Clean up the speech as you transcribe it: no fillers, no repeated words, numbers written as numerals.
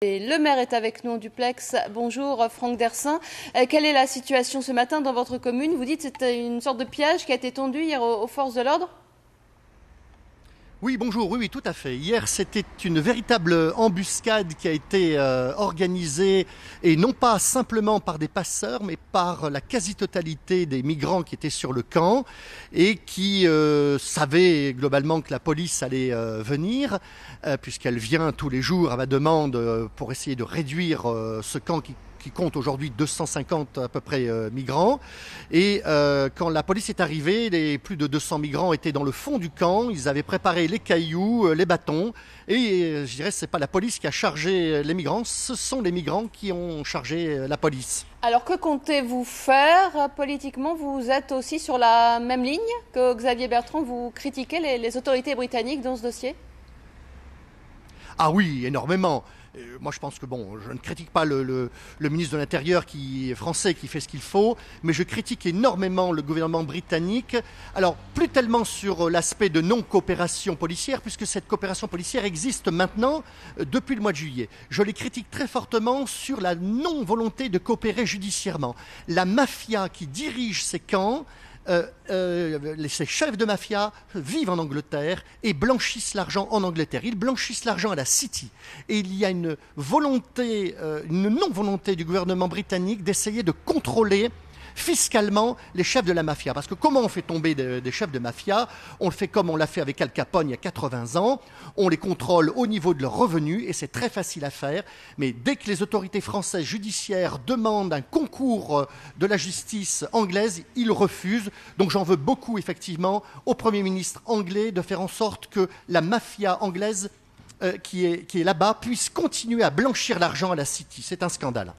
Et le maire est avec nous en duplex. Bonjour Franck Dersin. Quelle est la situation ce matin dans votre commune? Vous dites que c'était une sorte de piège qui a été tendu hier aux forces de l'ordre? Oui, bonjour, oui, tout à fait. Hier, c'était une véritable embuscade qui a été organisée, et non pas simplement par des passeurs, mais par la quasi-totalité des migrants qui étaient sur le camp et qui savaient globalement que la police allait venir, puisqu'elle vient tous les jours à ma demande pour essayer de réduire ce camp qui compte aujourd'hui 250 à peu près migrants. Et quand la police est arrivée, les plus de 200 migrants étaient dans le fond du camp. Ils avaient préparé les cailloux, les bâtons. Et je dirais, c'est pas la police qui a chargé les migrants, ce sont les migrants qui ont chargé la police. Alors que comptez-vous faire politiquement? Vous êtes aussi sur la même ligne que Xavier Bertrand. Vous critiquez les autorités britanniques dans ce dossier? Ah oui, énormément. Moi, je pense que je ne critique pas le ministre de l'Intérieur français qui fait ce qu'il faut, mais je critique énormément le gouvernement britannique. Alors, plus tellement sur l'aspect de non-coopération policière, puisque cette coopération policière existe maintenant depuis le mois de juillet. Je les critique très fortement sur la non-volonté de coopérer judiciairement. La mafia qui dirige ces camps, ces chefs de mafia vivent en Angleterre et blanchissent l'argent en Angleterre. Ils blanchissent l'argent à la City. Et il y a une non-volonté du gouvernement britannique d'essayer de contrôler fiscalement les chefs de la mafia. Parce que comment on fait tomber des chefs de mafia? On le fait comme on l'a fait avec Al Capone il y a 80 ans. On les contrôle au niveau de leurs revenus et c'est très facile à faire. Mais dès que les autorités françaises judiciaires demandent un concours de la justice anglaise, ils refusent. Donc j'en veux beaucoup effectivement au Premier ministre anglais de faire en sorte que la mafia anglaise qui est là-bas puisse continuer à blanchir l'argent à la City. C'est un scandale.